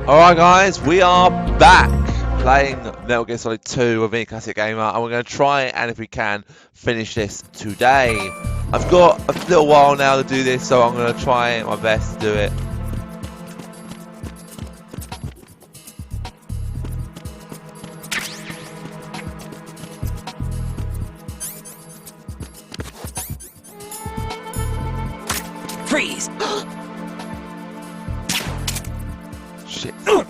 Alright guys, we are back playing Metal Gear Solid 2 with me, Classic Gamer, and we're going to try and if we can finish this today. I've got a little while now to do this, so I'm going to try my best to do it. Freeze! Shit. Oh.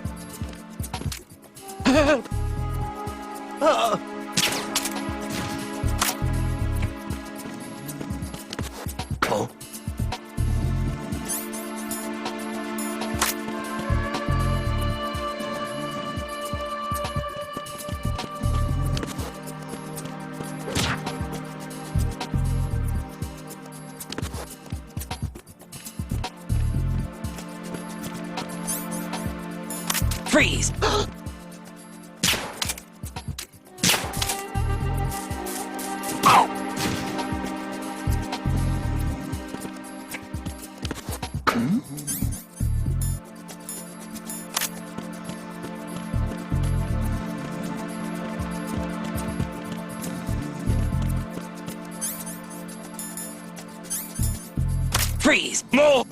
Freeze! Freeze! More!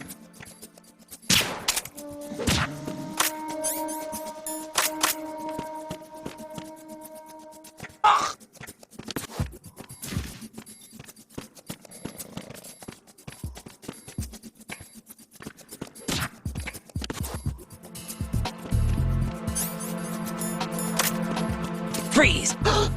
Freeze! Oh!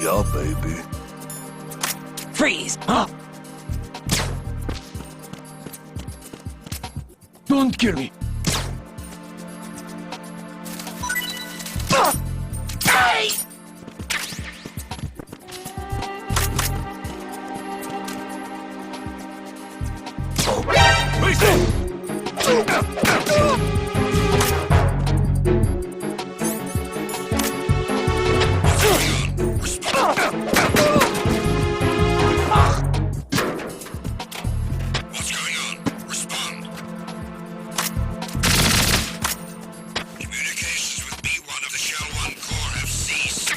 Yeah, baby. Freeze! Don't kill me. Hey! What's going on? Respond. Communications with B1 of the Shell 1 core have ceased.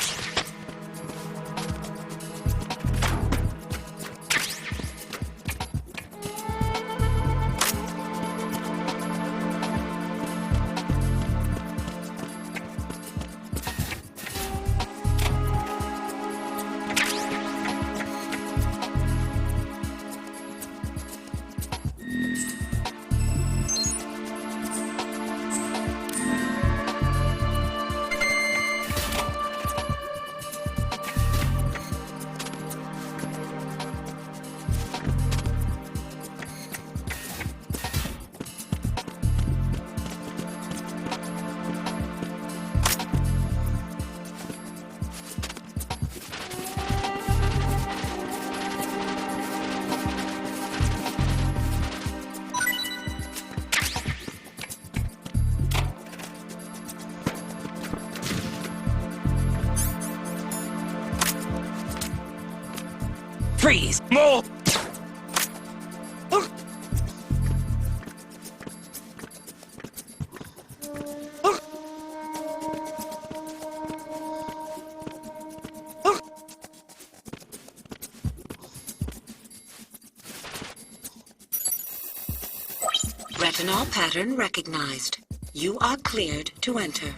Freeze! More! Retinol pattern recognized. You are cleared to enter.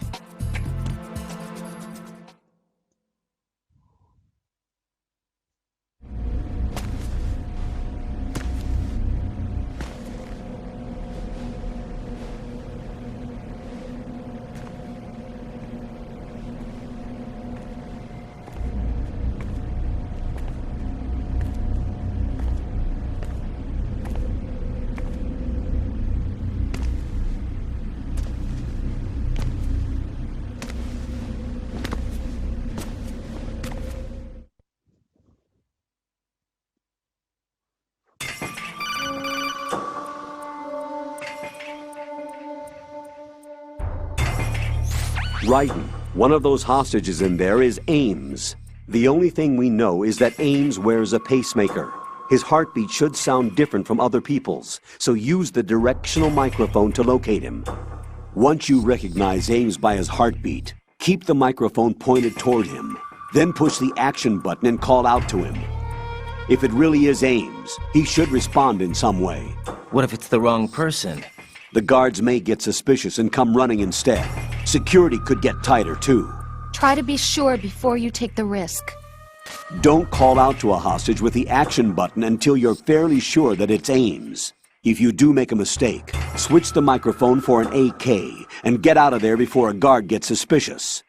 Ryden, one of those hostages in there is Ames. The only thing we know is that Ames wears a pacemaker. His heartbeat should sound different from other people's, so use the directional microphone to locate him. Once you recognize Ames by his heartbeat, keep the microphone pointed toward him. Then push the action button and call out to him. If it really is Ames, he should respond in some way. What if it's the wrong person? The guards may get suspicious and come running instead. Security could get tighter, too. Try to be sure before you take the risk. Don't call out to a hostage with the action button until you're fairly sure that it's Ames. If you do make a mistake, switch the microphone for an AK and get out of there before a guard gets suspicious.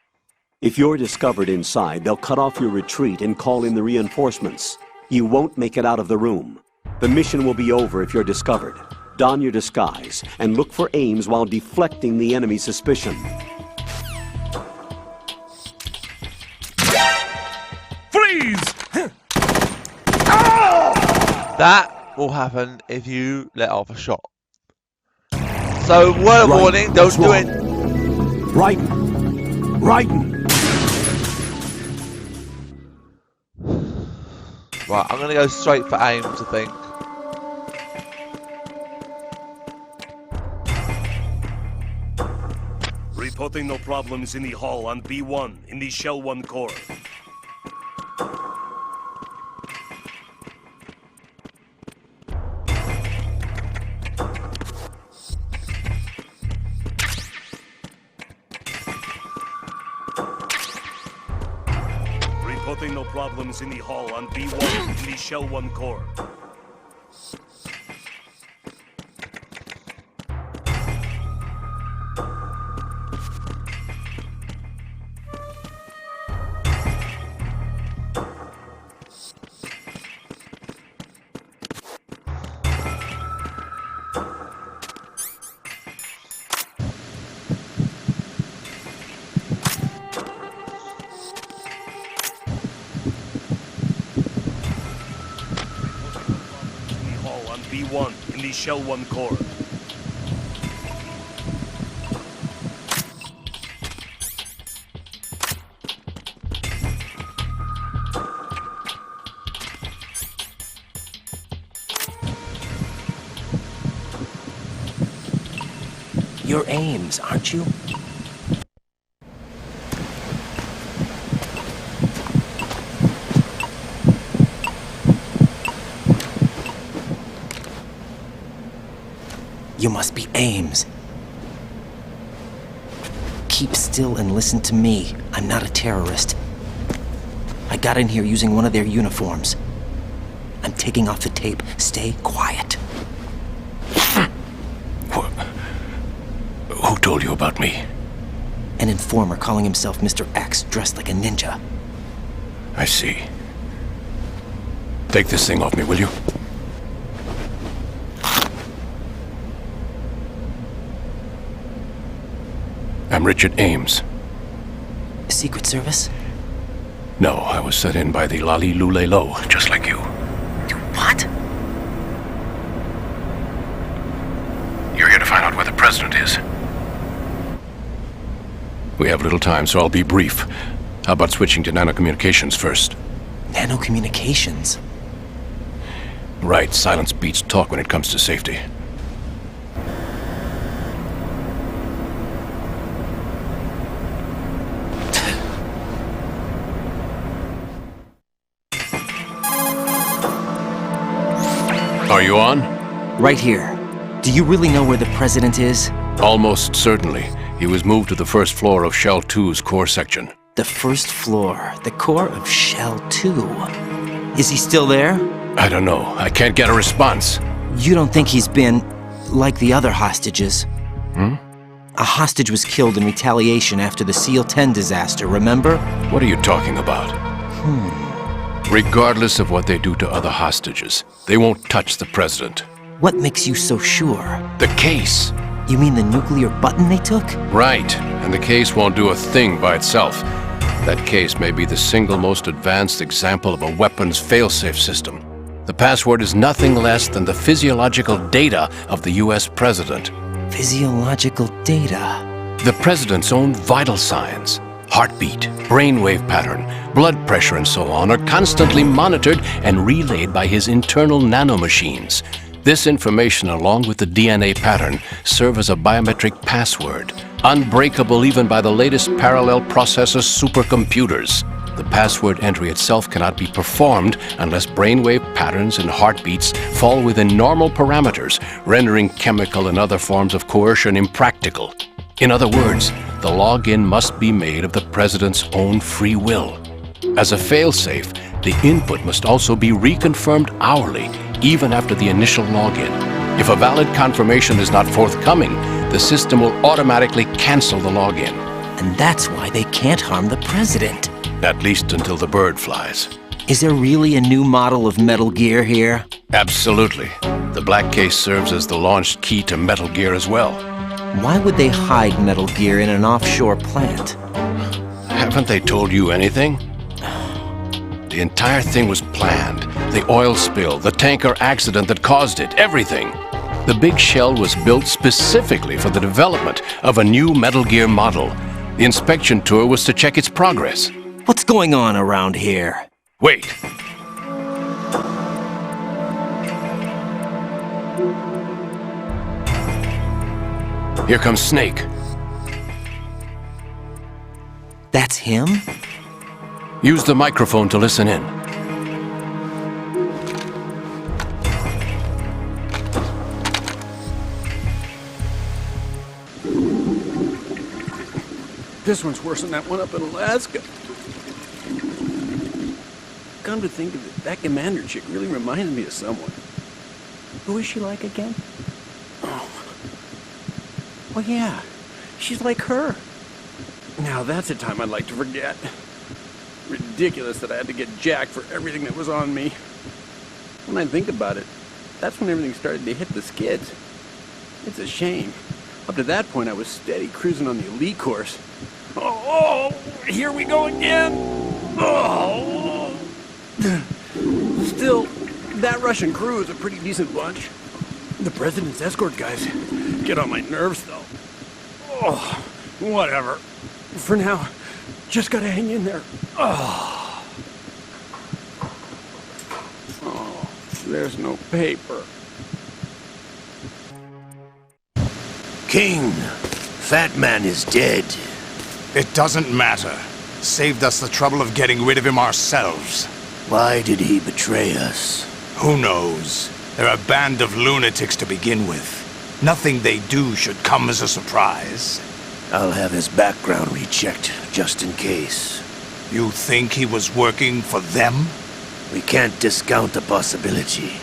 If you're discovered inside, they'll cut off your retreat and call in the reinforcements. You won't make it out of the room. The mission will be over if you're discovered. Don your disguise and look for Ames while deflecting the enemy's suspicion. Freeze! That will happen if you let off a shot. So, word of warning, don't do it. Ryden! Ryden! Right, I'm going to go straight for Ames, I think. Reporting no problems in the hall on B1 in the Shell 1 core. Reporting no problems in the hall on B1 in the Shell 1 core. B1 in the Shell 1 core. You're Ames, aren't you? You must be Ames. Keep still and listen to me. I'm not a terrorist. I got in here using one of their uniforms. I'm taking off the tape. Stay quiet. Who told you about me? An informer calling himself Mr. X, dressed like a ninja. I see. Take this thing off me, will you? I'm Richard Ames. Secret Service? No, I was set in by the Lali Lule Lo, just like you. You what? You're here to find out where the president is. We have little time, so I'll be brief. How about switching to nanocommunications first? Nanocommunications? Right, silence beats talk when it comes to safety. Are you on? Right here. Do you really know where the president is? Almost certainly. He was moved to the first floor of Shell 2's core section. The first floor, the core of Shell 2. Is he still there? I don't know. I can't get a response. You don't think he's been like the other hostages? Hmm? A hostage was killed in retaliation after the SEAL 10 disaster, remember? What are you talking about? Regardless of what they do to other hostages, they won't touch the president. What makes you so sure? The case. You mean the nuclear button they took? Right. And the case won't do a thing by itself. That case may be the single most advanced example of a weapons failsafe system. The password is nothing less than the physiological data of the US president. Physiological data? The president's own vital signs, heartbeat, brainwave pattern, blood pressure, and so on, are constantly monitored and relayed by his internal nanomachines. This information, along with the DNA pattern, serve as a biometric password, unbreakable even by the latest parallel processor supercomputers. The password entry itself cannot be performed unless brainwave patterns and heartbeats fall within normal parameters, rendering chemical and other forms of coercion impractical. In other words, the login must be made of the president's own free will. As a failsafe, the input must also be reconfirmed hourly, even after the initial login. If a valid confirmation is not forthcoming, the system will automatically cancel the login. And that's why they can't harm the president. At least until the bird flies. Is there really a new model of Metal Gear here? Absolutely. The black case serves as the launch key to Metal Gear as well. Why would they hide Metal Gear in an offshore plant? Haven't they told you anything? The entire thing was planned. The oil spill, the tanker accident that caused it, everything. The big shell was built specifically for the development of a new Metal Gear model. The inspection tour was to check its progress. What's going on around here? Wait. Here comes Snake. That's him? Use the microphone to listen in. This one's worse than that one up in Alaska. Come to think of it, that commander chick really reminded me of someone. Who is she like again? Oh. Well, yeah. She's like her. Now that's a time I'd like to forget. Ridiculous that I had to get jacked for everything that was on me. When I think about it, that's when everything started to hit the skids. It's a shame. Up to that point, I was steady cruising on the elite course. Oh, here we go again! Oh! Still, that Russian crew is a pretty decent bunch. The president's escort guys get on my nerves, though. Oh, whatever. For now, just gotta hang in there. Oh, there's no paper. King, Fat Man is dead. It doesn't matter. Saved us the trouble of getting rid of him ourselves. Why did he betray us? Who knows? They're a band of lunatics to begin with. Nothing they do should come as a surprise. I'll have his background rechecked, just in case. You think he was working for them? We can't discount the possibility,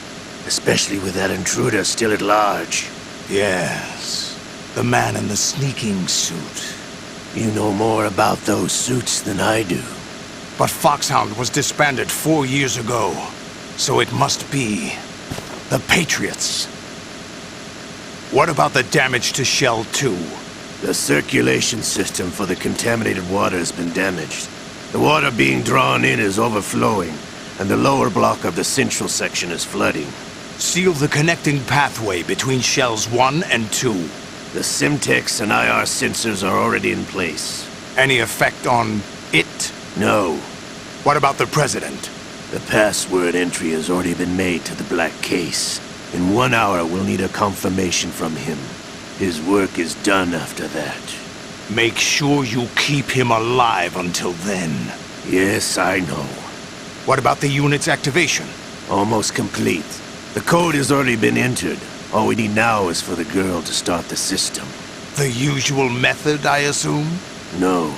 especially with that intruder still at large. Yes, the man in the sneaking suit. You know more about those suits than I do. But Foxhound was disbanded 4 years ago, so it must be the Patriots. What about the damage to Shell 2? The circulation system for the contaminated water has been damaged. The water being drawn in is overflowing, and the lower block of the central section is flooding. Seal the connecting pathway between Shells 1 and 2. The Simtex and IR sensors are already in place. Any effect on it? No. What about the President? The password entry has already been made to the black case. In 1 hour, we'll need a confirmation from him. His work is done after that. Make sure you keep him alive until then. Yes, I know. What about the unit's activation? Almost complete. The code has already been entered. All we need now is for the girl to start the system. The usual method, I assume? No.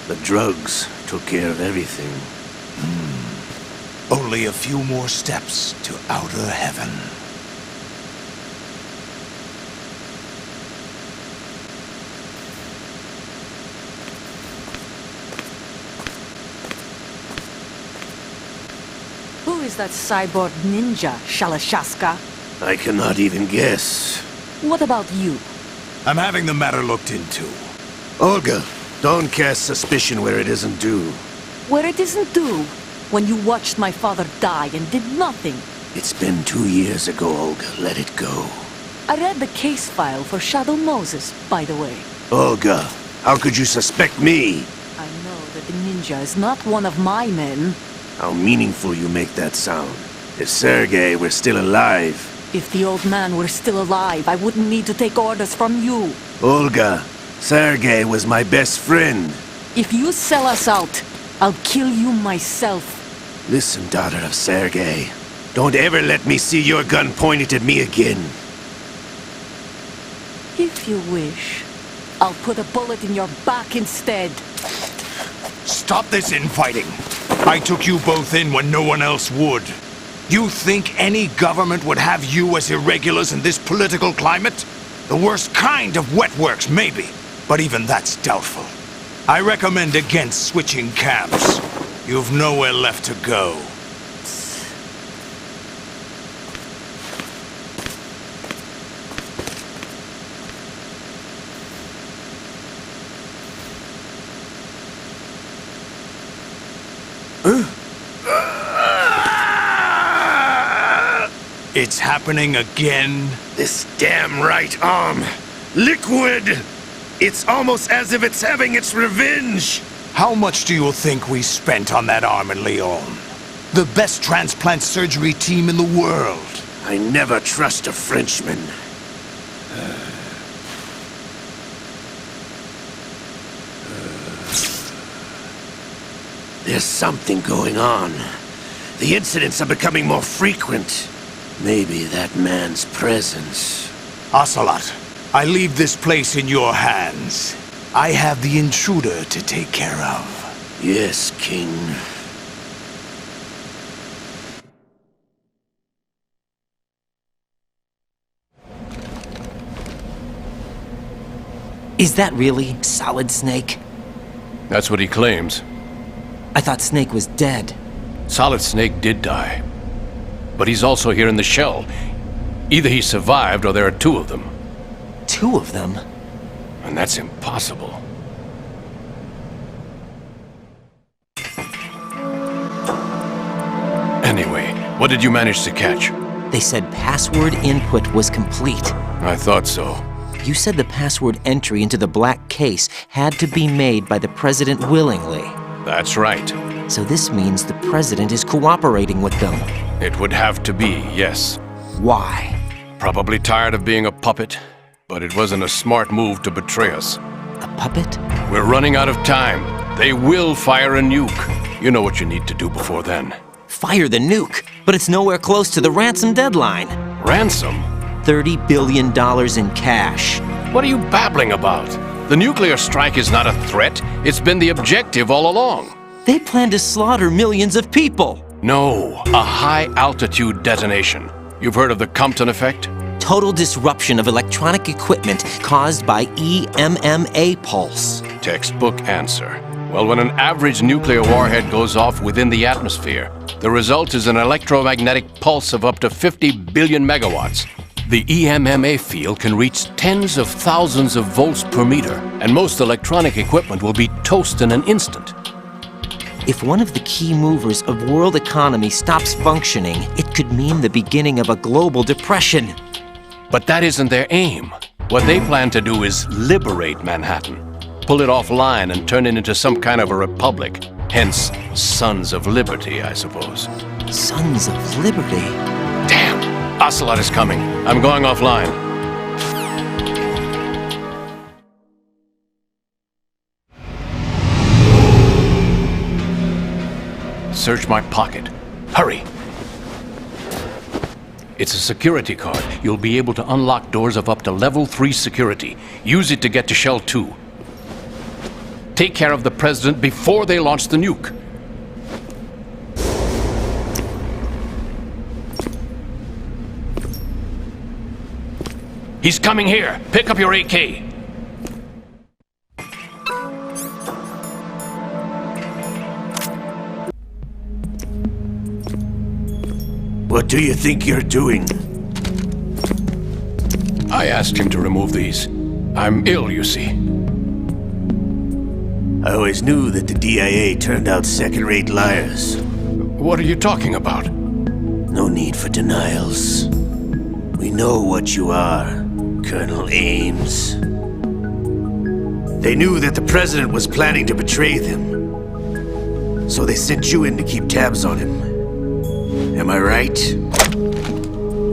The drugs took care of everything. Only a few more steps to outer heaven. Who is that cyborg ninja, Shalashaska? I cannot even guess. What about you? I'm having the matter looked into. Olga, don't cast suspicion where it isn't due. Where it isn't due? When you watched my father die and did nothing. It's been 2 years ago, Olga. Let it go. I read the case file for Shadow Moses, by the way. Olga, how could you suspect me? I know that the ninja is not one of my men. How meaningful you make that sound. If Sergei were still alive... If the old man were still alive, I wouldn't need to take orders from you. Olga, Sergei was my best friend. If you sell us out, I'll kill you myself. Listen, daughter of Sergei. Don't ever let me see your gun pointed at me again. If you wish, I'll put a bullet in your back instead. Stop this infighting. I took you both in when no one else would. You think any government would have you as irregulars in this political climate? The worst kind of wet works, maybe. But even that's doubtful. I recommend against switching camps. You've nowhere left to go. It's happening again? This damn right arm. Liquid! It's almost as if it's having its revenge! How much do you think we spent on that arm in Lyon? The best transplant surgery team in the world. I never trust a Frenchman. There's something going on. The incidents are becoming more frequent. Maybe that man's presence. Ocelot, I leave this place in your hands. I have the intruder to take care of. Yes, King. Is that really Solid Snake? That's what he claims. I thought Snake was dead. Solid Snake did die. But he's also here in the shell. Either he survived or there are two of them. Two of them? And that's impossible. Anyway, what did you manage to catch? They said password input was complete. I thought so. You said the password entry into the black case had to be made by the president willingly. That's right. So this means the president is cooperating with them. It would have to be, yes. Why? Probably tired of being a puppet, but it wasn't a smart move to betray us. A puppet? We're running out of time. They will fire a nuke. You know what you need to do before then. Fire the nuke, but it's nowhere close to the ransom deadline. Ransom? $30 billion in cash. What are you babbling about? The nuclear strike is not a threat. It's been the objective all along. They plan to slaughter millions of people. No, a high-altitude detonation. You've heard of the Compton effect? Total disruption of electronic equipment caused by EMMA pulse. Textbook answer. Well, when an average nuclear warhead goes off within the atmosphere, the result is an electromagnetic pulse of up to 50 billion megawatts. The EMMA field can reach tens of thousands of volts per meter, and most electronic equipment will be toast in an instant. If one of the key movers of world economy stops functioning, it could mean the beginning of a global depression. But that isn't their aim. What they plan to do is liberate Manhattan. Pull it offline and turn it into some kind of a republic. Hence, Sons of Liberty, I suppose. Sons of Liberty? Damn! Ocelot is coming. I'm going offline. Search my pocket. Hurry! It's a security card. You'll be able to unlock doors of up to level 3 security. Use it to get to Shell 2. Take care of the president before they launch the nuke. He's coming here. Pick up your AK. What do you think you're doing? I asked him to remove these. I'm ill, you see. I always knew that the DIA turned out second-rate liars. What are you talking about? No need for denials. We know what you are, Colonel Ames. They knew that the president was planning to betray them. So they sent you in to keep tabs on him. Am I right?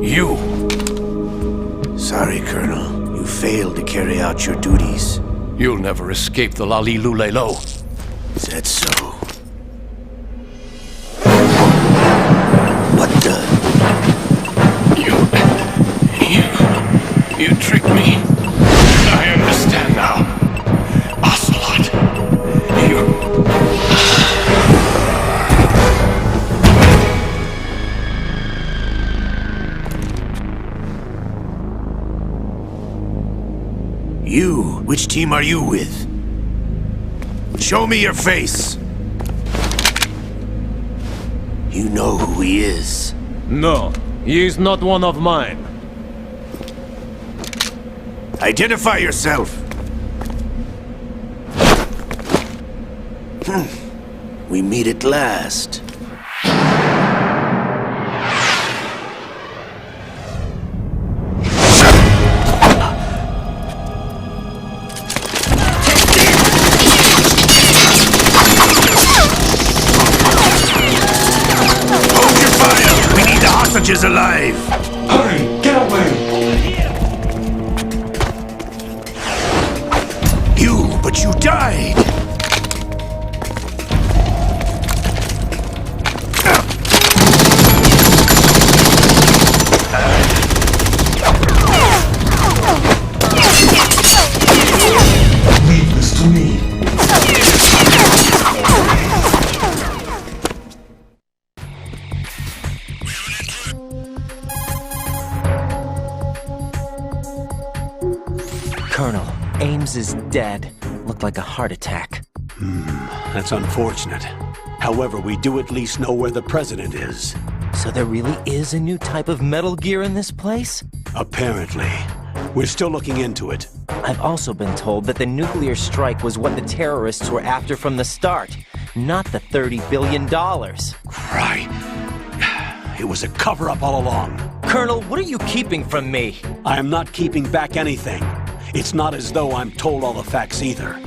You! Sorry, Colonel. You failed to carry out your duties. You'll never escape the Lali Lulelo. Is that so? What the? You tricked me. I understand now. Ocelot. You? Which team are you with? Show me your face. You know who he is. No, he is not one of mine. Identify yourself. We meet at last. Hold your fire! We need the hostages alive! Hurry! Get away! But you died! Leave this to me. Colonel, Ames is dead. Looked like a heart attack. That's unfortunate. However, we do at least know where the president is. So there really is a new type of Metal Gear in this place? Apparently. We're still looking into it. I've also been told that the nuclear strike was what the terrorists were after from the start, not the $30 billion. Right. It was a cover-up all along. Colonel, what are you keeping from me? I am not keeping back anything. It's not as though I'm told all the facts either.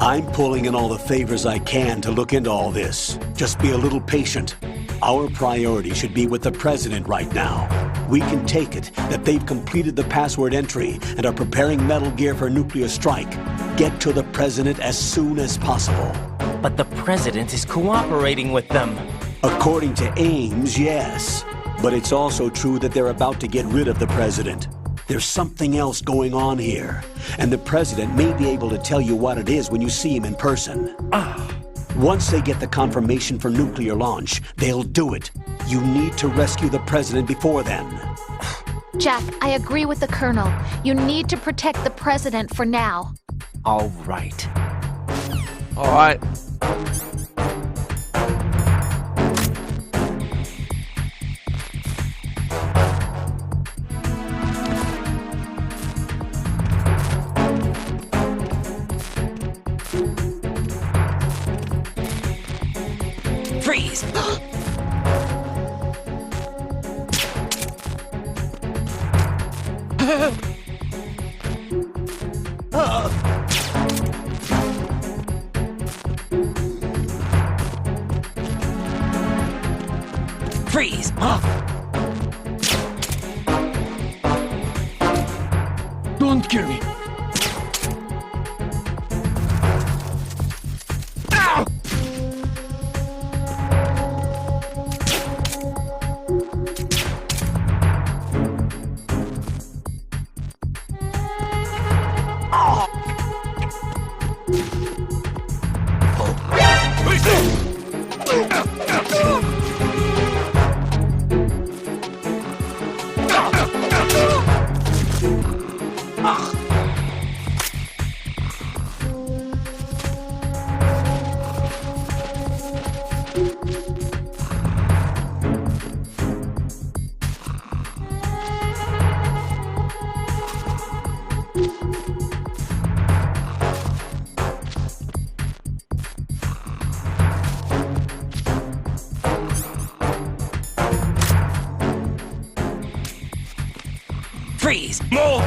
I'm pulling in all the favors I can to look into all this. Just be a little patient. Our priority should be with the president right now. We can take it that they've completed the password entry and are preparing Metal Gear for nuclear strike. Get to the president as soon as possible. But the president is cooperating with them. According to Ames, yes. But it's also true that they're about to get rid of the president. There's something else going on here, and the president may be able to tell you what it is when you see him in person. Once they get the confirmation for nuclear launch, they'll do it. You need to rescue the president before then. Jack, I agree with the Colonel. You need to protect the president for now. All right. All right. Freeze! Freeze! Don't kill me. Freeze! More!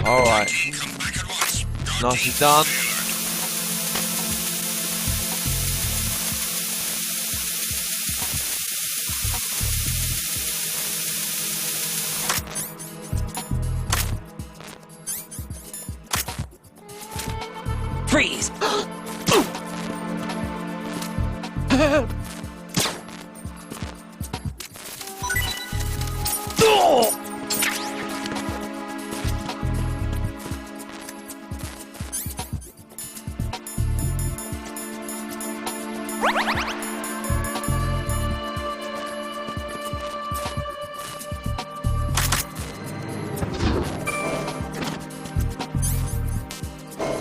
Alright. Nicely done. Freeze!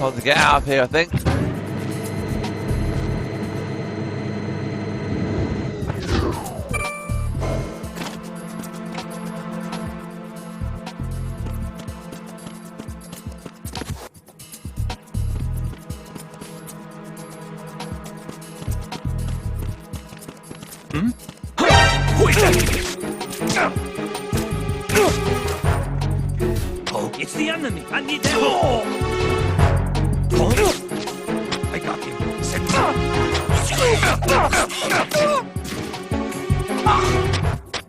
Time to get out of here, I think. Who is that? Oh, it's the enemy. I need help. Oh, I got him.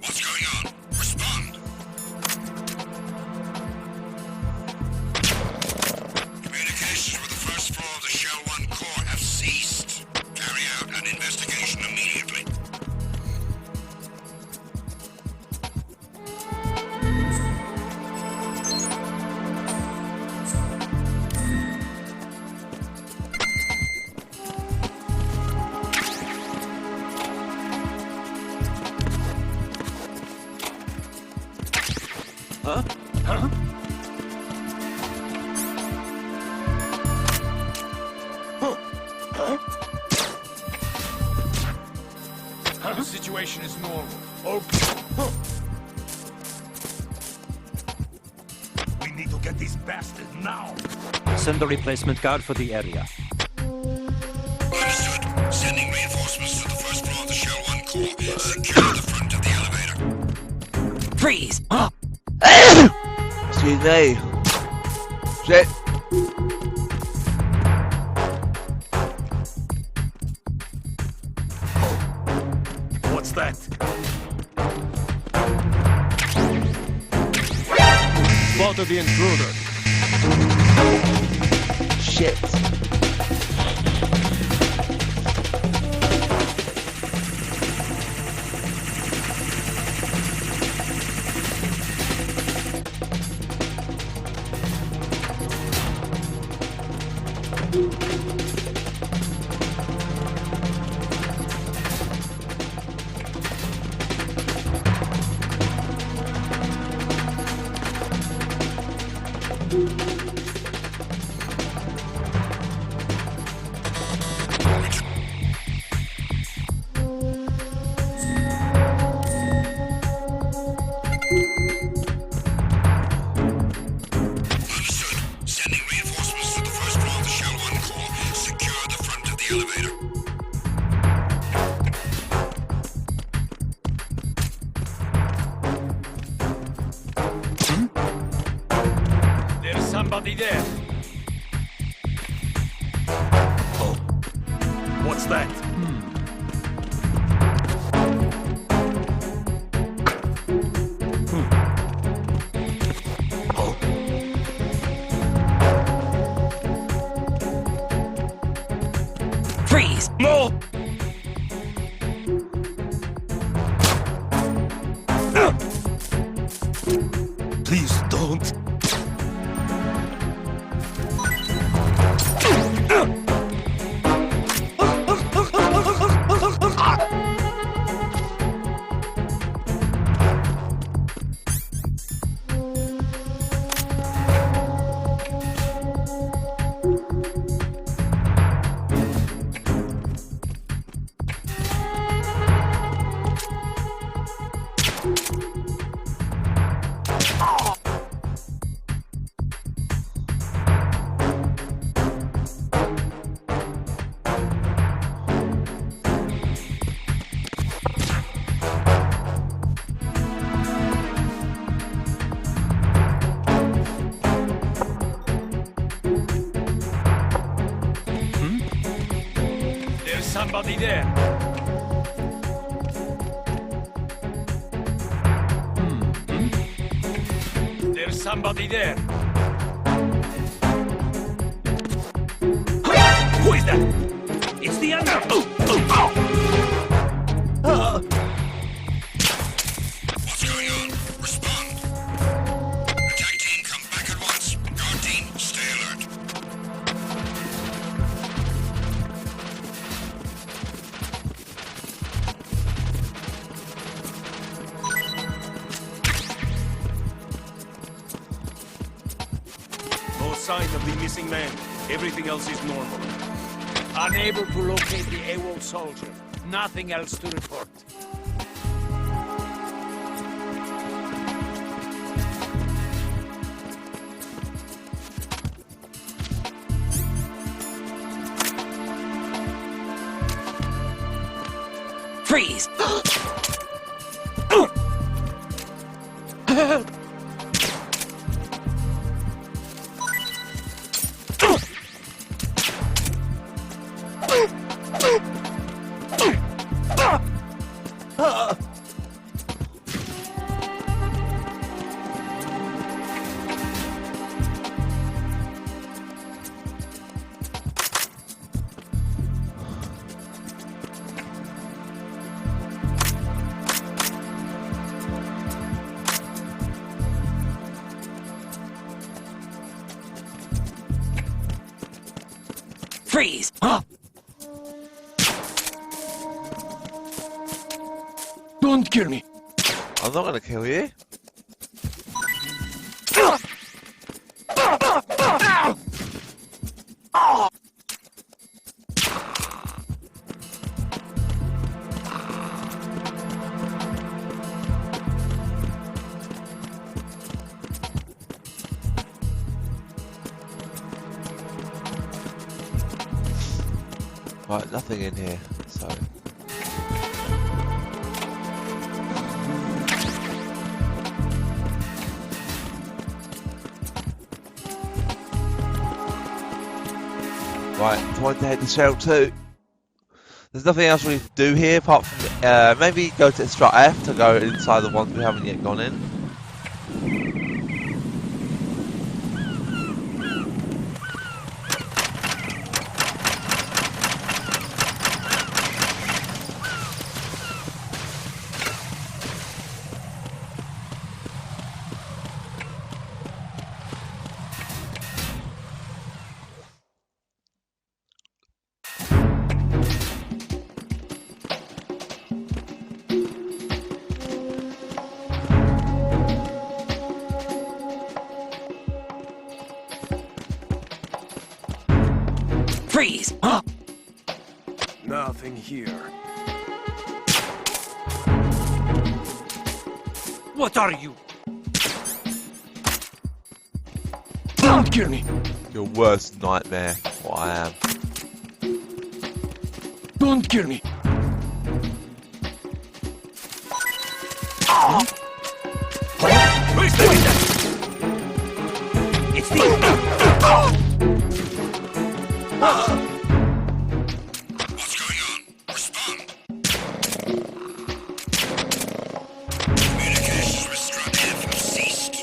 What's going on? Respond. Communications with the first floor of the Shell 1 core have ceased. Carry out an investigation immediately. Huh? Huh? The situation is normal. Okay. We need to get these bastards now. Send a replacement guard for the area. Understood. Sending reinforcements to the first floor of the Shell 1 core. Secure the front of the elevator. Freeze! Excuse me. Shit. What's that? Spotted the intruder. Shit. Somebody there. Oh. What's that? Oh. Freeze! No! Please don't. somebody there. There's somebody there. Who is that? It's the under. What's going on? Respond. Attack team, come back at once. Guard team, stay alert. No sign of the missing man. Everything else is normal. Unable to locate the AWOL soldier. Nothing else to report. Freeze! Freeze! Don't kill me. I'm not gonna kill you. Right, nothing in here, so... Right, time to head to Shell 2. There's nothing else we do here apart from maybe go to Strat F to go inside the ones we haven't yet gone in. Freeze! Nothing here. What are you? Don't kill me. Your worst nightmare, what I am. Don't kill me. Who's doing that? It's the... What's going on? Respond. Communications with Strat F have ceased.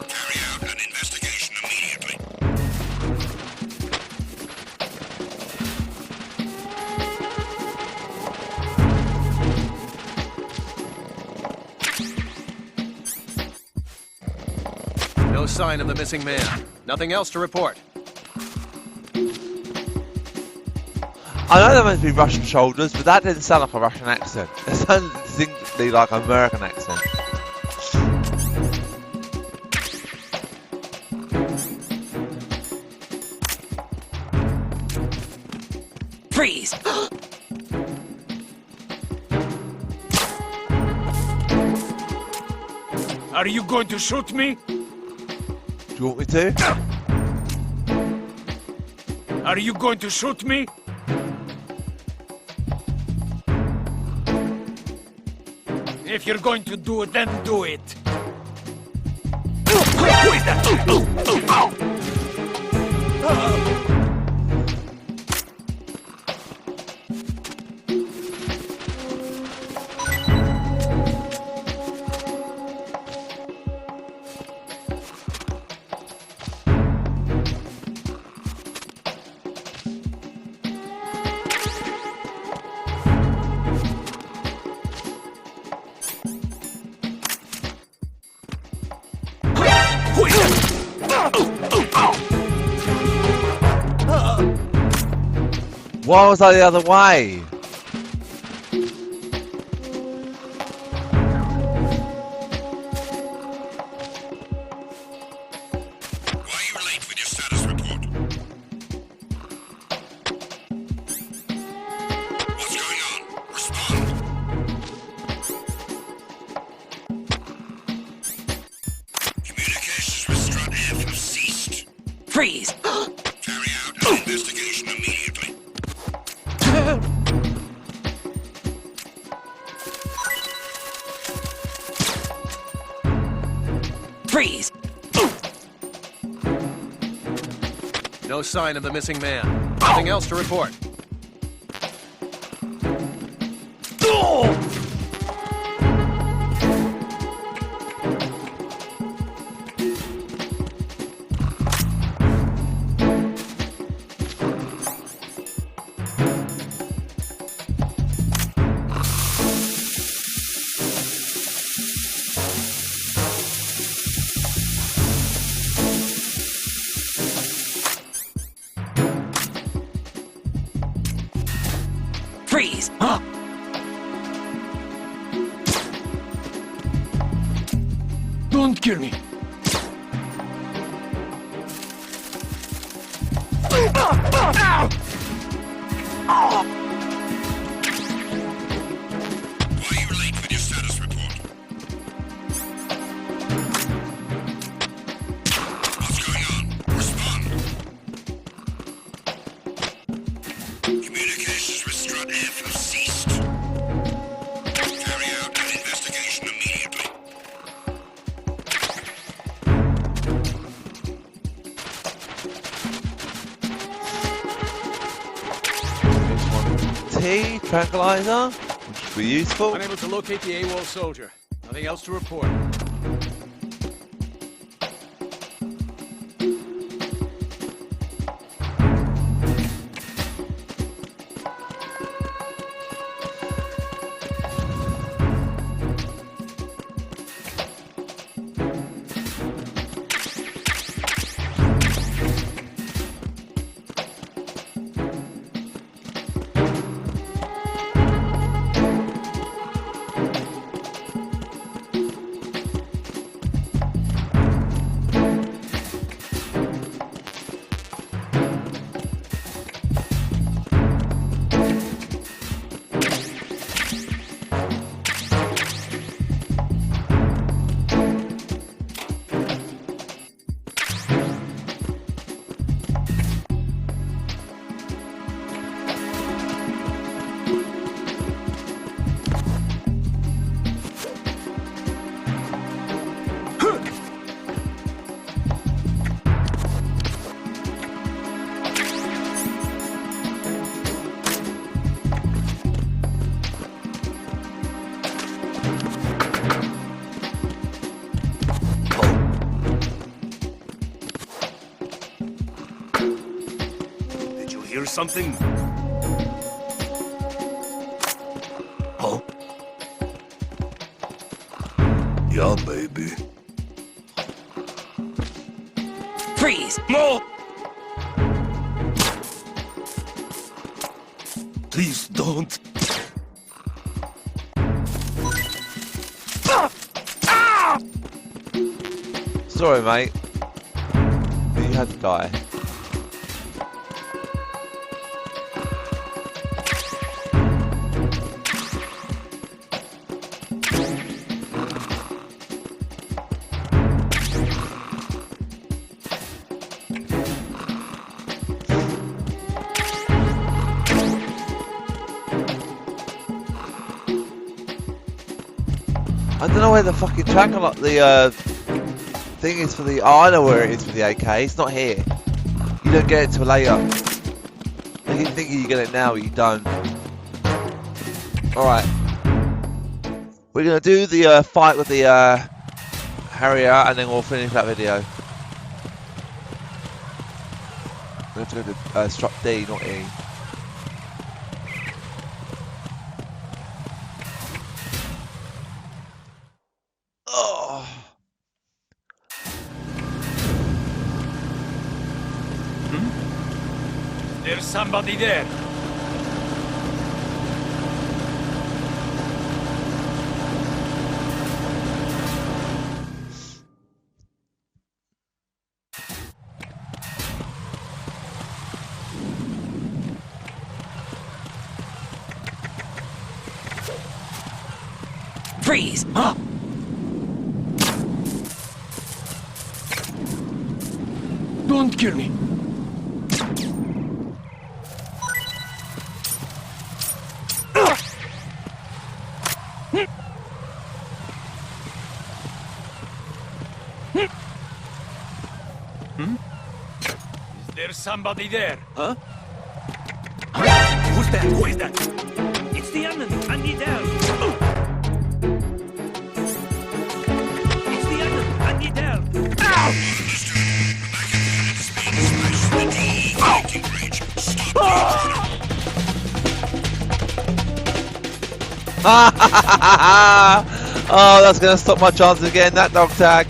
Carry out an investigation immediately. No sign of the missing man. Nothing else to report. I know they're meant to be Russian soldiers, but that didn't sound like a Russian accent. It sounded distinctly like an American accent. Freeze! Are you going to shoot me? Do you want me to? Are you going to shoot me? If you're going to do it, then do it. Who is that? Why was I the other way? Freeze! Carry out an investigation immediately. Freeze! No sign of the missing man. Nothing else to report. Freeze! Don't kill me. Why are you late with your status report? What's going on? Respond. Communications with Strut F have ceased. Carry out an investigation immediately. T tranquilizer, which will be useful. Unable to locate the AWOL soldier. Nothing else to report. Hear something? Huh? Yeah, baby. Freeze! No! Please don't. Sorry, mate. You had to die. I don't know where the fucking track on the thing is for the. Oh, I know where it is for the AK. It's not here. You don't get it till later. I keep thinking you get it now, but you don't. Alright. We're gonna do the fight with the Harrier, and then we'll finish that video. We have to go to Strut D, not E. There's somebody there. Freeze! Huh? Don't kill me. Is there somebody there? Huh? Who's that? Who is that? It's the enemy. I need help. It's the enemy. I need help. Oh, that's gonna stop my chances again. That dog tag.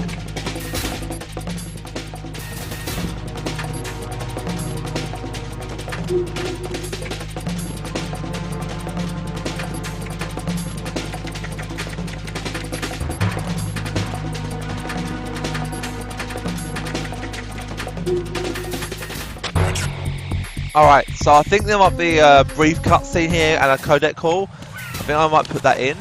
Alright, so I think there might be a brief cutscene here and a codec call. I think I might put that in.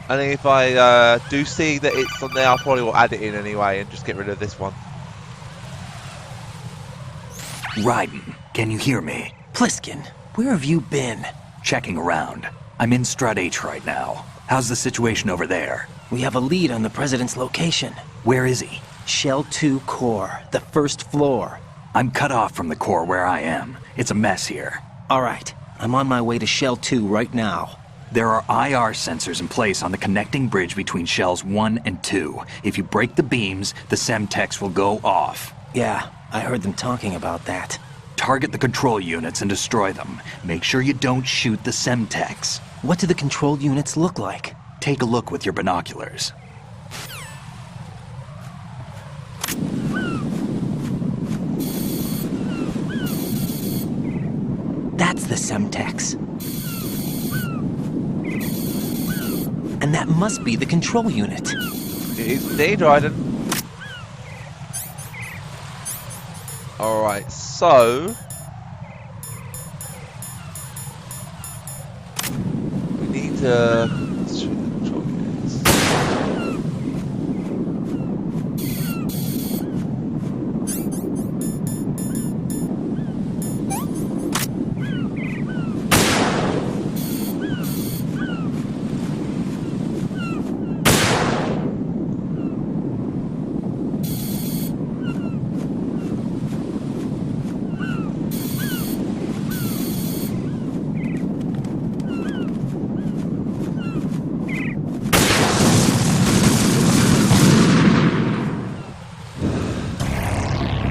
And if I do see that it's on there, I probably will add it in anyway and just get rid of this one. Raiden, can you hear me? Pliskin, where have you been? Checking around. I'm in Strut H right now. How's the situation over there? We have a lead on the President's location. Where is he? Shell 2 core, the first floor. I'm cut off from the core where I am. It's a mess here. Alright, I'm on my way to Shell 2 right now. There are IR sensors in place on the connecting bridge between Shells 1 and 2. If you break the beams, the Semtex will go off. Yeah, I heard them talking about that. Target the control units and destroy them. Make sure you don't shoot the Semtex. What do the control units look like? Take a look with your binoculars. That's the Semtex. And that must be the control unit. It is indeed, Raiden. Alright, so... we need to... let's shoot the control units.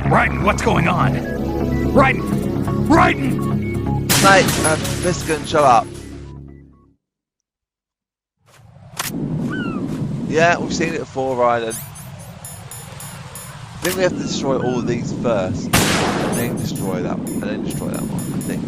Raiden, what's going on? Raiden! Raiden! Mate, Pliskin, shut up. Yeah, we've seen it before, Raiden. I think we have to destroy all of these first, and then destroy that one, and then destroy that one, I think.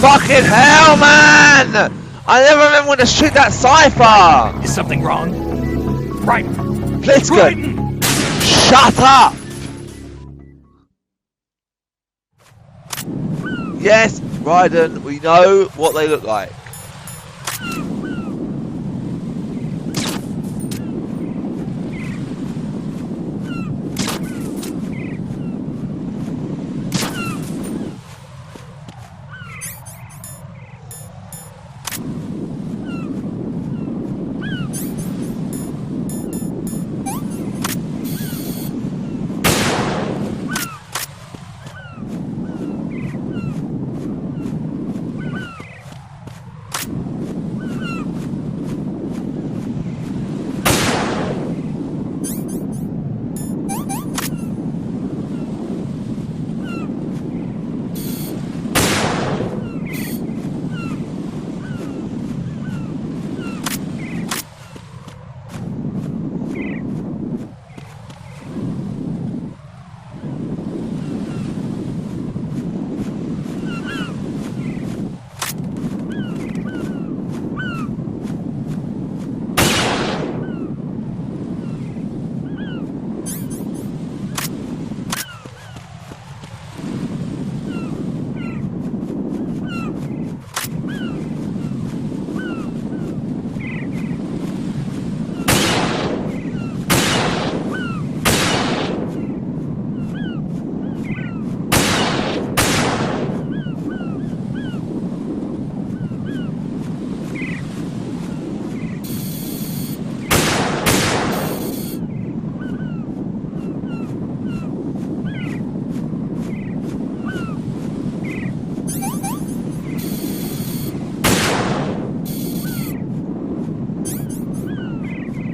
Fucking hell, man! I never remember when to shoot that cipher! Is something wrong? Raiden! Pliskin! Shut up! Yes, Raiden, we know what they look like.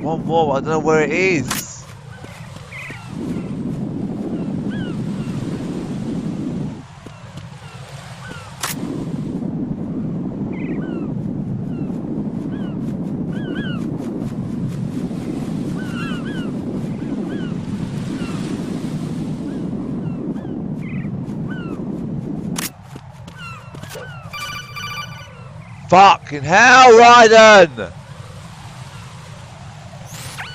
One more, I don't know where it is. Fucking hell, Raiden!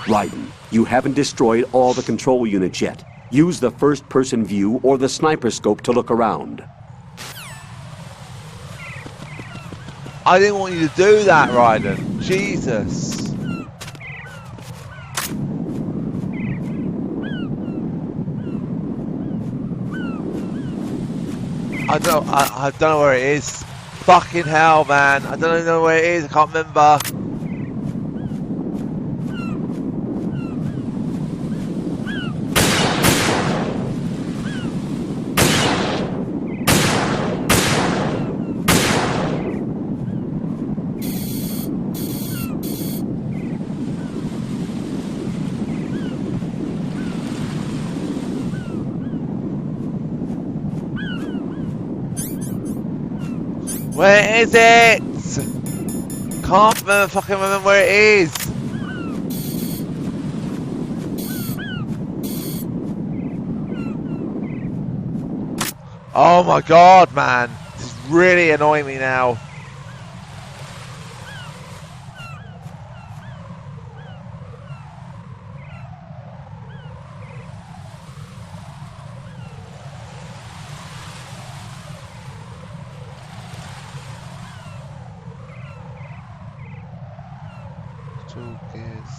Raiden, you haven't destroyed all the control units yet. Use the first-person view or the sniper scope to look around. I didn't want you to do that, Raiden. Jesus. I don't know where it is. Fucking hell, man. I don't even know where it is. I can't remember. Where is it? Can't fucking remember where it is. Oh my god, man. This is really annoying me now.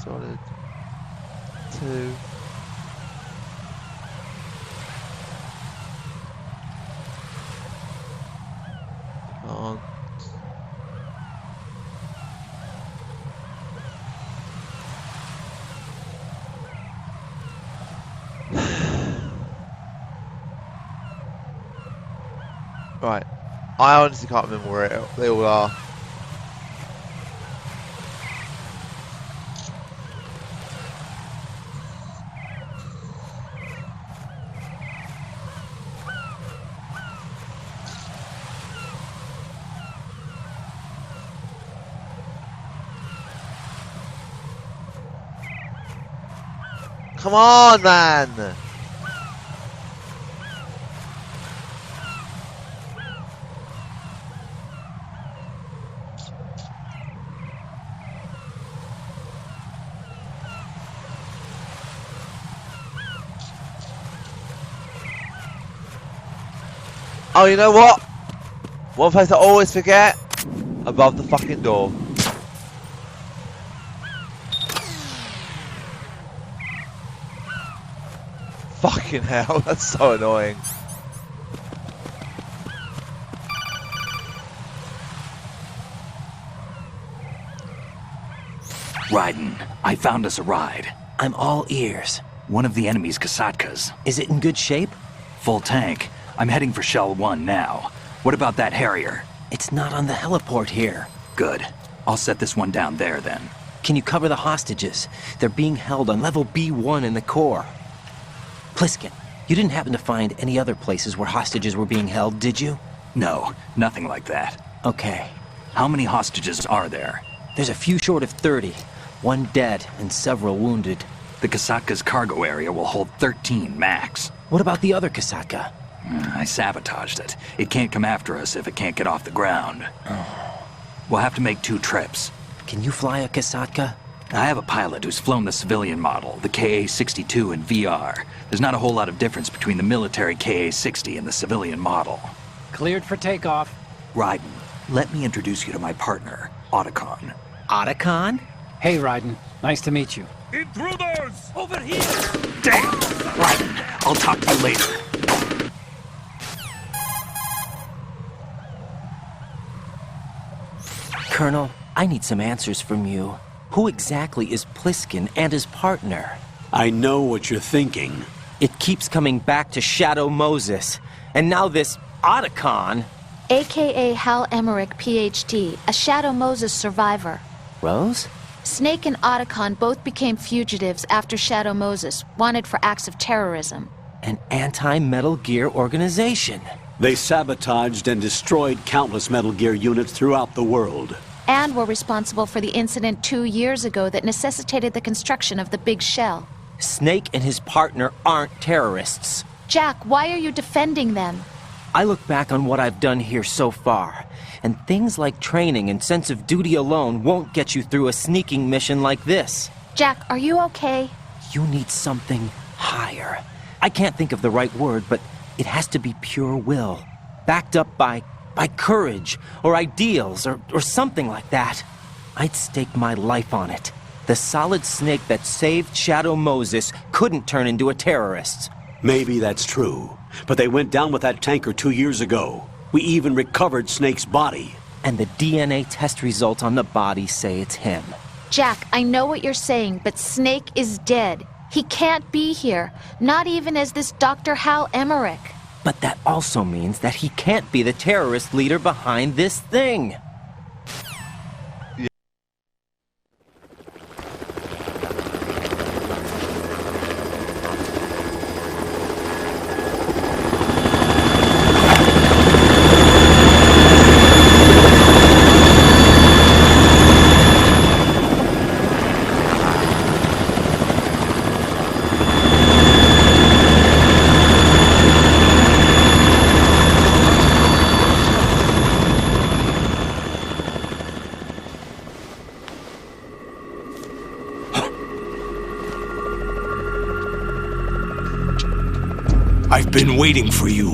Solid 2. On. Right, I honestly can't remember where they all are. Come on, man! Oh, you know what? One place I always forget. Above the fucking door. Fucking hell, that's so annoying. Raiden, I found us a ride. I'm all ears. One of the enemy's Kasatkas. Is it in good shape? Full tank. I'm heading for Shell 1 now. What about that Harrier? It's not on the heliport here. Good. I'll set this one down there then. Can you cover the hostages? They're being held on level B1 in the core. Pliskin, you didn't happen to find any other places where hostages were being held, did you? No, nothing like that. Okay. How many hostages are there? There's a few short of 30. One dead and several wounded. The Kasatka's cargo area will hold 13 max. What about the other Kasatka? I sabotaged it. It can't come after us if it can't get off the ground. Oh. We'll have to make 2 trips. Can you fly a Kasatka? I have a pilot who's flown the civilian model, the KA-62 in VR. There's not a whole lot of difference between the military KA-60 and the civilian model. Cleared for takeoff. Raiden, let me introduce you to my partner, Otacon. Otacon? Hey, Raiden. Nice to meet you. Intruders! Over here! Damn! Raiden, I'll talk to you later. Colonel, I need some answers from you. Who exactly is Pliskin and his partner? I know what you're thinking. It keeps coming back to Shadow Moses. And now this Otacon. AKA Hal Emmerich, PhD, a Shadow Moses survivor. Rose? Snake and Otacon both became fugitives after Shadow Moses, wanted for acts of terrorism. An anti-Metal Gear organization. They sabotaged and destroyed countless Metal Gear units throughout the world. And were responsible for the incident 2 years ago that necessitated the construction of the big shell. Snake and his partner aren't terrorists. Jack, why are you defending them? I look back on what I've done here so far, and things like training and sense of duty alone won't get you through a sneaking mission like this. Jack, are you okay? You need something higher. I can't think of the right word, but it has to be pure will, backed up by courage, or ideals, or something like that. I'd stake my life on it. The solid Snake that saved Shadow Moses couldn't turn into a terrorist. Maybe that's true, but they went down with that tanker 2 years ago. We even recovered Snake's body. And the DNA test results on the body say it's him. Jack, I know what you're saying, but Snake is dead. He can't be here, not even as this Dr. Hal Emmerich. But that also means that he can't be the terrorist leader behind this thing. I've been waiting for you.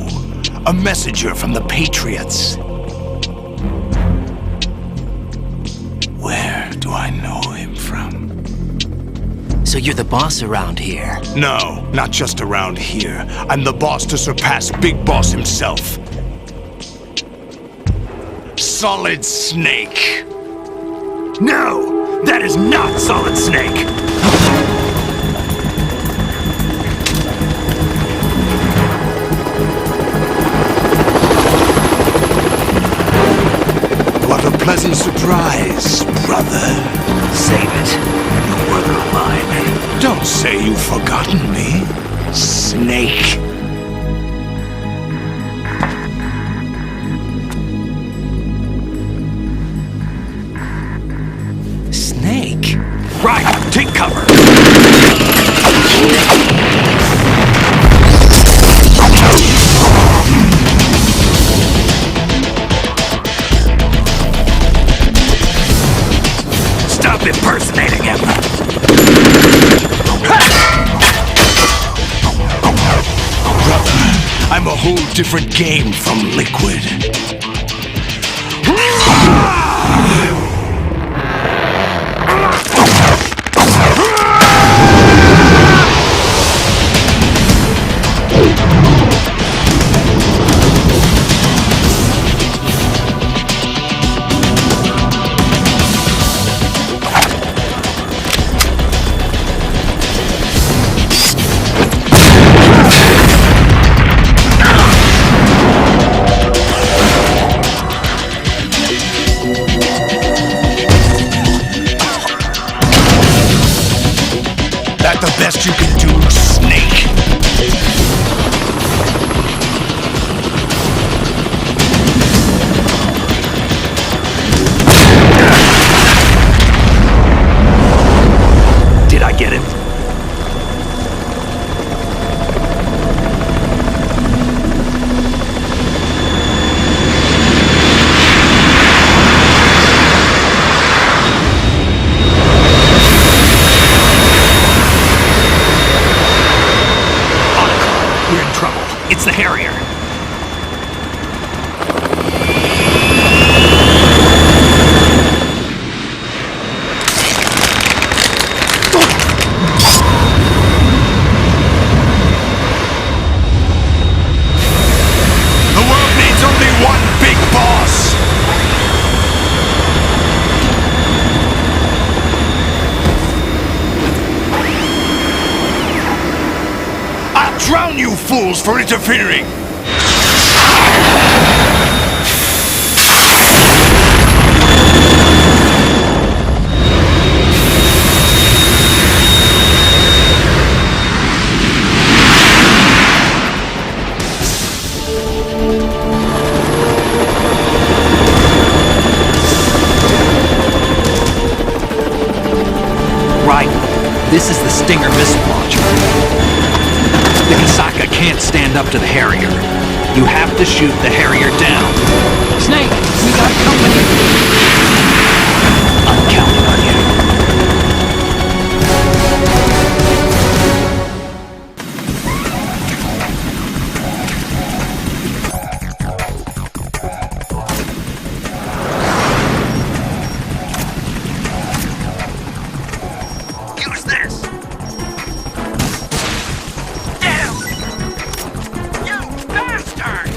A messenger from the Patriots. Where do I know him from? So you're the boss around here? No, not just around here. I'm the boss to surpass Big Boss himself. Solid Snake. No, that is not Solid Snake. What a pleasant surprise, brother. Save it. You brother of mine. Don't say you've forgotten me, Snake. Snake? Right, take cover. Stop impersonating him. Brother, I'm a whole different game from Liquid. That the best you can do, Snake? Did I get it? We're in trouble. It's the Harrier. The world needs only one big boss. I'll drown you fools for interfering. This is the Stinger missile launcher. The Kasaka can't stand up to the Harrier. You have to shoot the Harrier down. Snake, we got company. I'm counting on you. Use this! Damn! You bastard!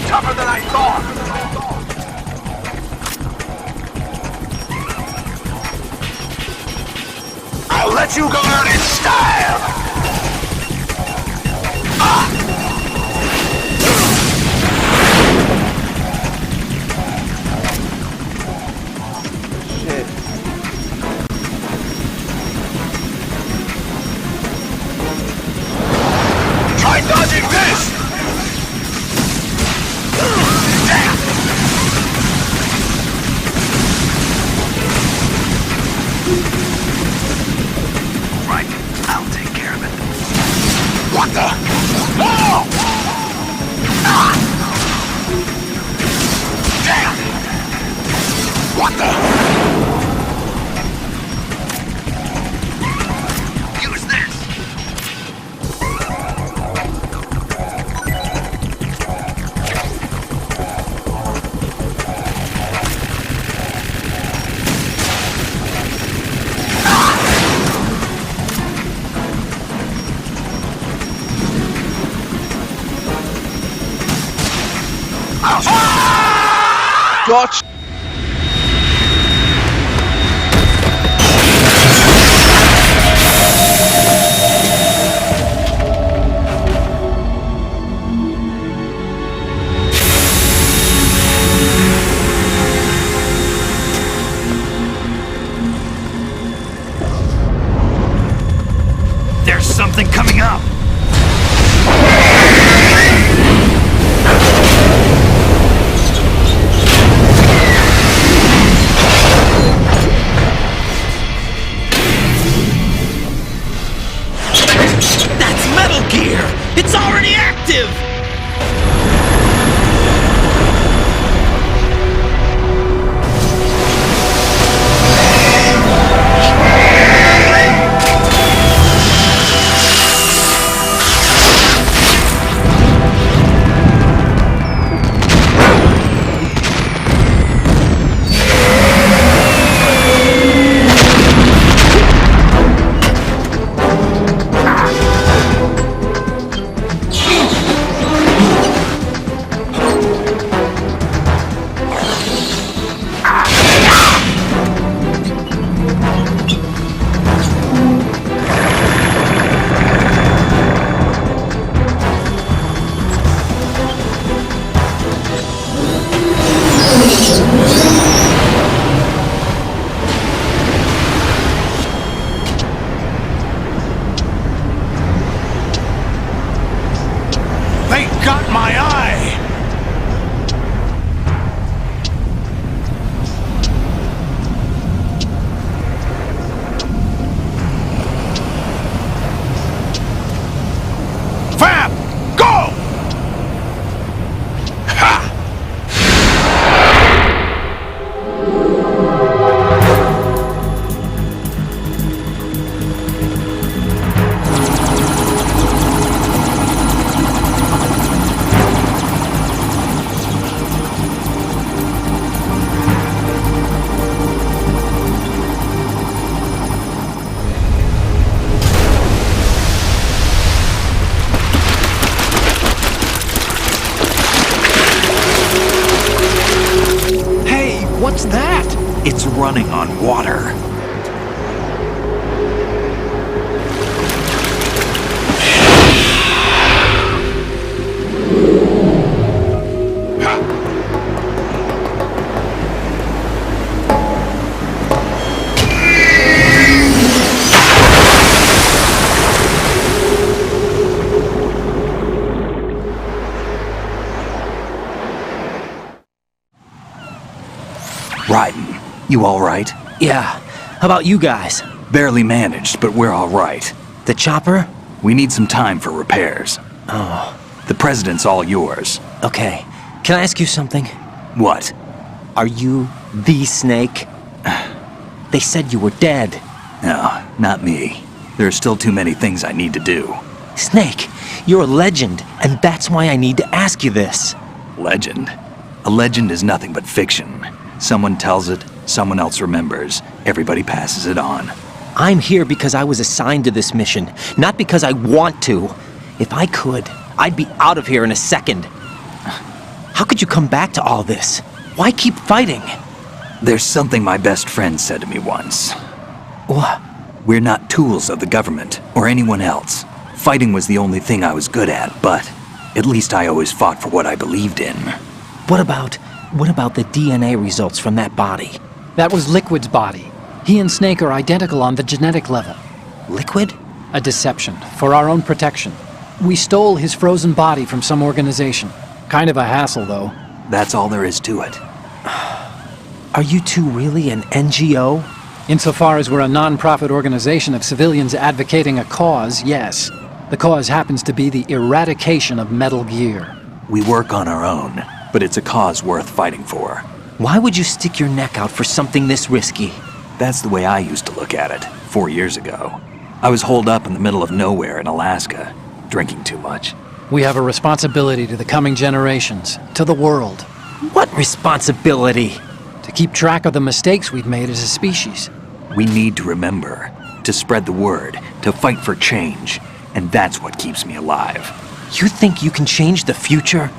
Tougher than I thought! I'll let you go out in style! Shit. Try dodging this! Right, I'll take care of it. What the? No! Ah! Damn! What the? Use this! Gotcha! There's something coming up! That's Metal Gear! It's already active! It's running on water. Raiden, you all right? Yeah. How about you guys? Barely managed, but we're all right. The chopper? We need some time for repairs. Oh. The president's all yours. Okay. Can I ask you something? What? Are you the Snake? They said you were dead. No, not me. There are still too many things I need to do. Snake, you're a legend, and that's why I need to ask you this. Legend? A legend is nothing but fiction. Someone tells it, someone else remembers, everybody passes it on. I'm here because I was assigned to this mission, not because I want to. If I could, I'd be out of here in a second. How could you come back to all this? Why keep fighting? There's something my best friend said to me once. What? We're not tools of the government or anyone else. Fighting was the only thing I was good at, but at least I always fought for what I believed in. What about the DNA results from that body? That was Liquid's body. He and Snake are identical on the genetic level. Liquid? A deception, for our own protection. We stole his frozen body from some organization. Kind of a hassle, though. That's all there is to it. Are you two really an NGO? Insofar as we're a non-profit organization of civilians advocating a cause, yes. The cause happens to be the eradication of Metal Gear. We work on our own, but it's a cause worth fighting for. Why would you stick your neck out for something this risky? That's the way I used to look at it, 4 years ago. I was holed up in the middle of nowhere in Alaska, drinking too much. We have a responsibility to the coming generations, to the world. What responsibility? To keep track of the mistakes we've made as a species. We need to remember, to spread the word, to fight for change, and that's what keeps me alive. You think you can change the future?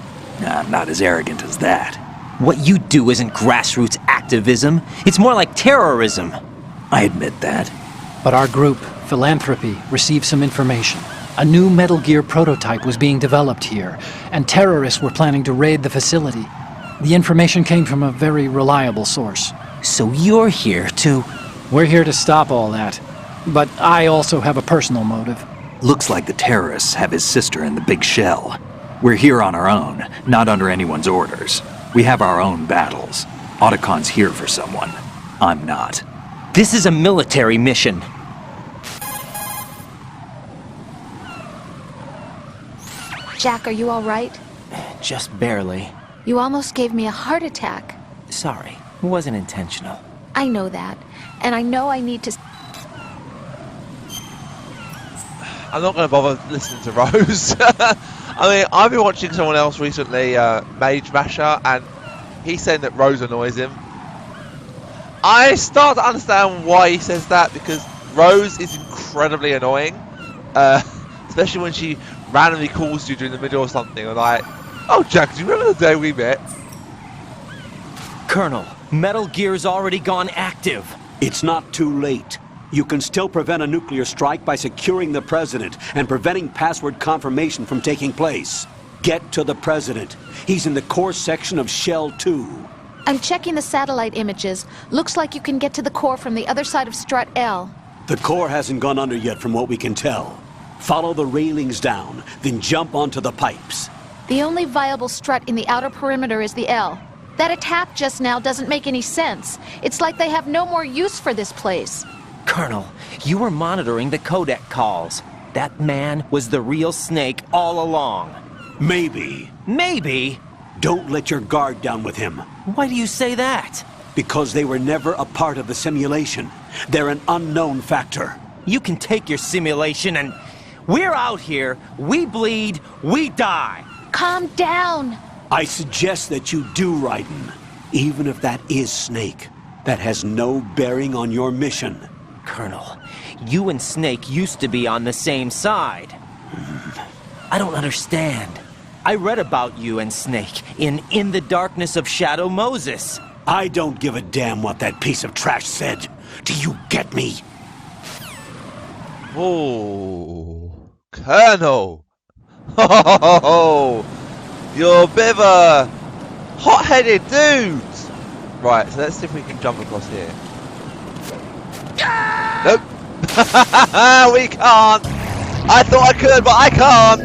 Nah, I'm not as arrogant as that. What you do isn't grassroots activism. It's more like terrorism. I admit that. But our group, Philanthropy, received some information. A new Metal Gear prototype was being developed here, and terrorists were planning to raid the facility. The information came from a very reliable source. So you're here to... We're here to stop all that. But I also have a personal motive. Looks like the terrorists have his sister in the big shell. We're here on our own, not under anyone's orders. We have our own battles. Otacon's here for someone. I'm not. This is a military mission. Jack, are you all right? Just barely. You almost gave me a heart attack. Sorry, it wasn't intentional. I know that, and I know I need to... I'm not going to bother listening to Rose. I mean, I've been watching someone else recently, Mage Masher, and he said that Rose annoys him. I start to understand why he says that, because Rose is incredibly annoying. Especially when she randomly calls you during the middle of something, and like, oh Jack, do you remember the day we met? Colonel, Metal Gear's already gone active. It's not too late. You can still prevent a nuclear strike by securing the president and preventing password confirmation from taking place. Get to the president. He's in the core section of Shell 2. I'm checking the satellite images. Looks like you can get to the core from the other side of Strut L. The core hasn't gone under yet from what we can tell. Follow the railings down, then jump onto the pipes. The only viable strut in the outer perimeter is the L. That attack just now doesn't make any sense. It's like they have no more use for this place. Colonel, you were monitoring the codec calls. That man was the real Snake all along. Maybe. Maybe? Don't let your guard down with him. Why do you say that? Because they were never a part of the simulation. They're an unknown factor. You can take your simulation and... We're out here, we bleed, we die. Calm down. I suggest that you do, Raiden. Even if that is Snake. That has no bearing on your mission. Colonel, you and Snake used to be on the same side. I don't understand. I read about you and Snake in the Darkness of Shadow Moses. I don't give a damn what that piece of trash said. Do you get me? Oh, Colonel. Oh, you're a bit of a hot-headed dude. Right, so let's see if we can jump across here. Nope. We can't. I thought I could, but I can't.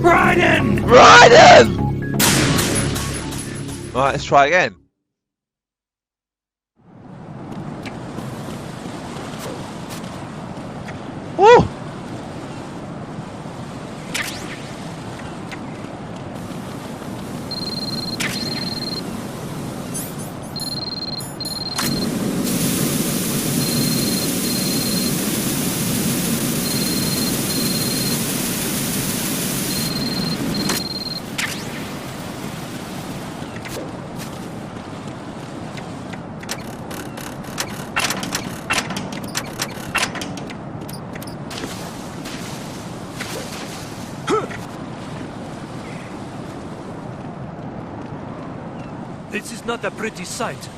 Raiden! Raiden! Right, let's try again. Woo! This is not a pretty sight.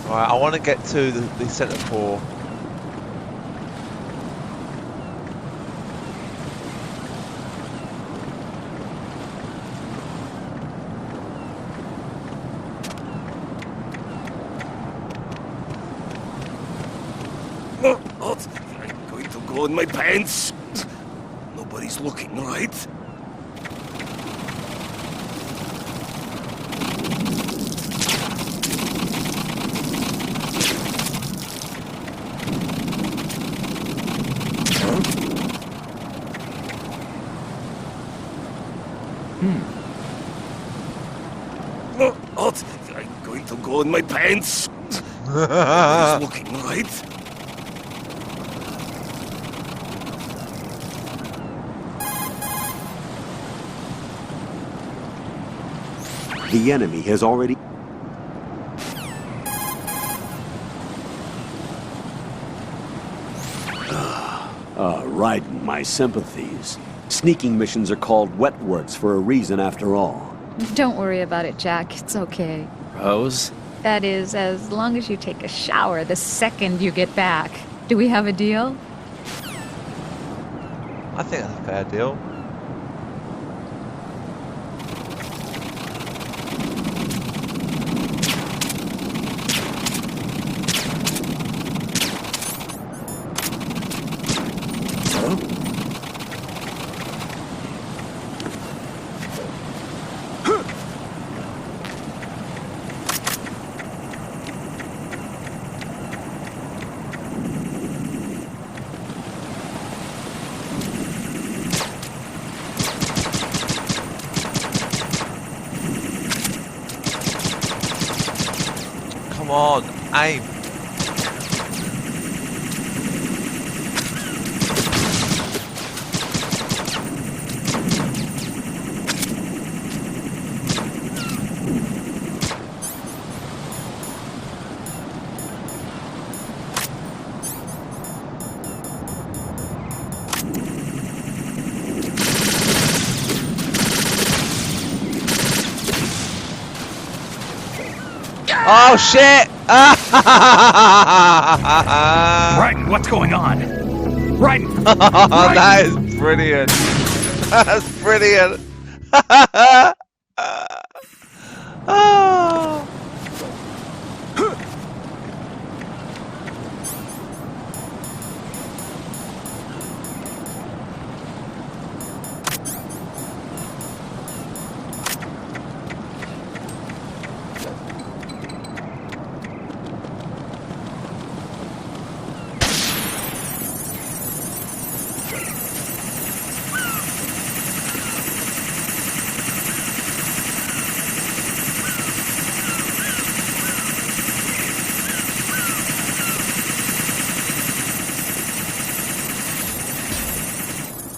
Alright, I want to get to the centre core. What? I'm going to go in my pants. Nobody's looking, right? What? I'm going to go in my pants. Nobody's looking, right? The enemy has already... Raiden, my sympathies. Sneaking missions are called wet works for a reason after all. Don't worry about it, Jack. It's okay. Rose? That is, as long as you take a shower the second you get back. Do we have a deal? I think that's a fair deal. Come on, aim. Oh shit! Right, what's going on? Right. That is brilliant. That's brilliant. Oh.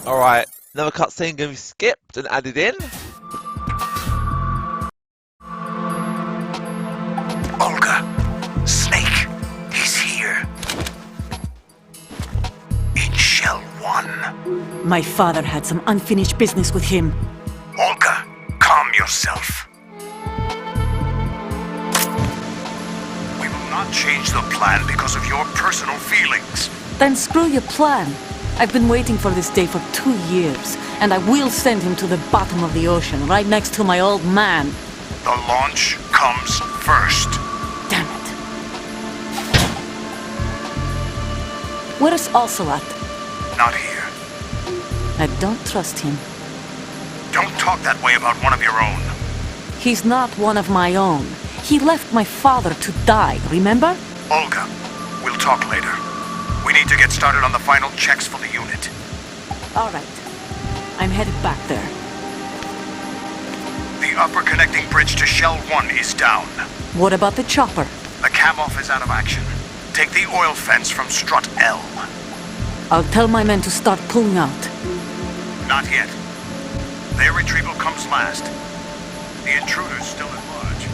Alright, another cutscene can be skipped and added in. Olga, Snake, he's here. In Shell 1. My father had some unfinished business with him. Olga, calm yourself. We will not change the plan because of your personal feelings. Then screw your plan. I've been waiting for this day for 2 years, and I will send him to the bottom of the ocean, right next to my old man. The launch comes first. Damn it. Where is Ocelot? Not here. I don't trust him. Don't talk that way about one of your own. He's not one of my own. He left my father to die, remember? Olga, we'll talk later. We need to get started on the final checks for the unit. All right. I'm headed back there. The upper connecting bridge to Shell 1 is down. What about the chopper? The cam-off is out of action. Take the oil fence from strut L. I'll tell my men to start pulling out. Not yet. Their retrieval comes last. The intruder's still at large.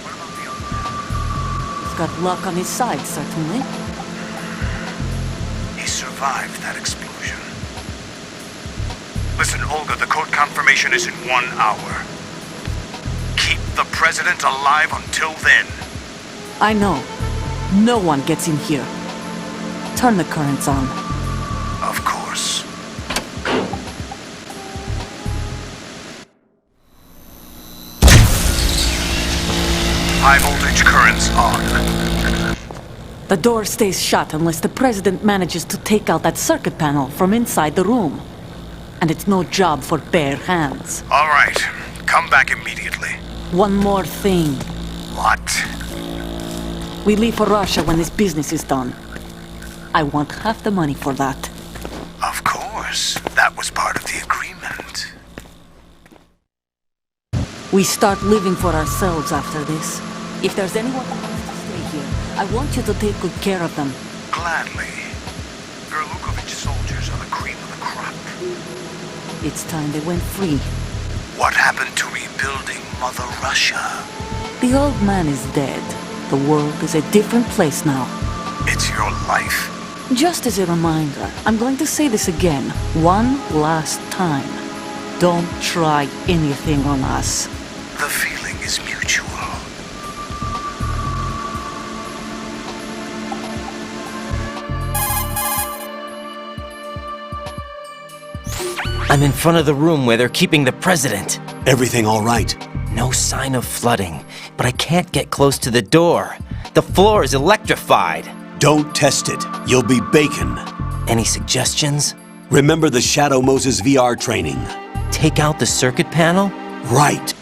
What about the other man? He's got luck on his side, certainly. He survived that explosion. Listen, Olga, the code confirmation is in 1 hour. Keep the president alive until then. I know. No one gets in here. Turn the currents on. Of course. High voltage currents on. The door stays shut unless the president manages to take out that circuit panel from inside the room. And it's no job for bare hands. All right. Come back immediately. One more thing. What? We leave for Russia when this business is done. I want half the money for that. Of course. That was part of the agreement. We start living for ourselves after this. If there's anyone who wants to stay here, I want you to take good care of them. Gladly. Gerlukovich soldiers are the cream of the crop. It's time they went free. What happened to rebuilding Mother Russia? The old man is dead. The world is a different place now. It's your life. Just as a reminder, I'm going to say this again, one last time. Don't try anything on us. The feeling is mutual. I'm in front of the room where they're keeping the president. Everything all right? No sign of flooding, but I can't get close to the door. The floor is electrified. Don't test it. You'll be bacon. Any suggestions? Remember the Shadow Moses VR training. Take out the circuit panel? Right.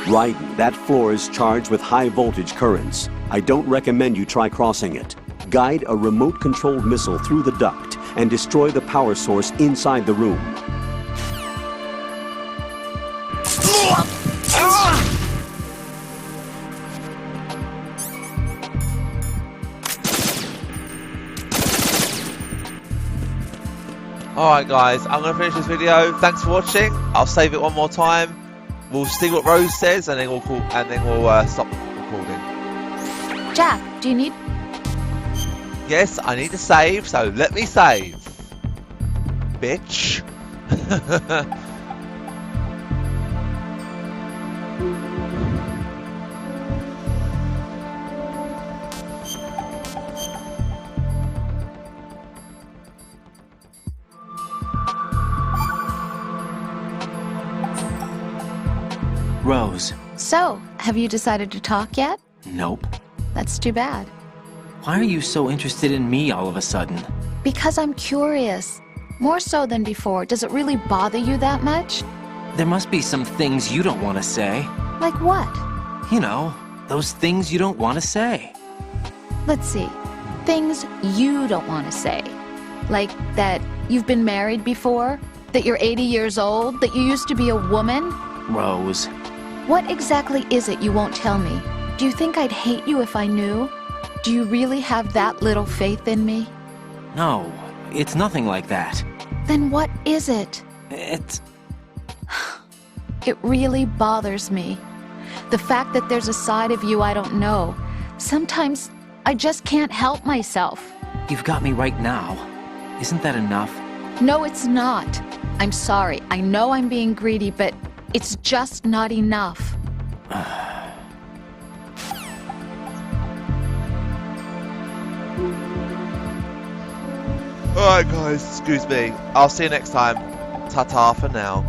Right, that floor is charged with high voltage currents. I don't recommend you try crossing it. Guide a remote-controlled missile through the duct and destroy the power source inside the room. Alright guys, I'm going to finish this video. Thanks for watching. I'll save it one more time. we'll see what Rose says, and then we'll call, and then we'll stop recording. Jack, do you need... Yes, I need to save, so let me save. Bitch. Rose. So, have you decided to talk yet? Nope. That's too bad. Why are you so interested in me all of a sudden? Because I'm curious. More so than before. Does it really bother you that much? There must be some things you don't want to say. Like what? You know, those things you don't want to say. Let's see. Things you don't want to say. Like that you've been married before? That you're 80 years old? That you used to be a woman? Rose. What exactly is it you won't tell me? Do you think I'd hate you if I knew? Do you really have that little faith in me? No, it's nothing like that. Then what is it? It's... It really bothers me. The fact that there's a side of you I don't know. Sometimes I just can't help myself. You've got me right now. Isn't that enough? No, it's not. I'm sorry. I know I'm being greedy, but it's just not enough. Alright guys, excuse me. I'll see you next time. Ta-ta for now.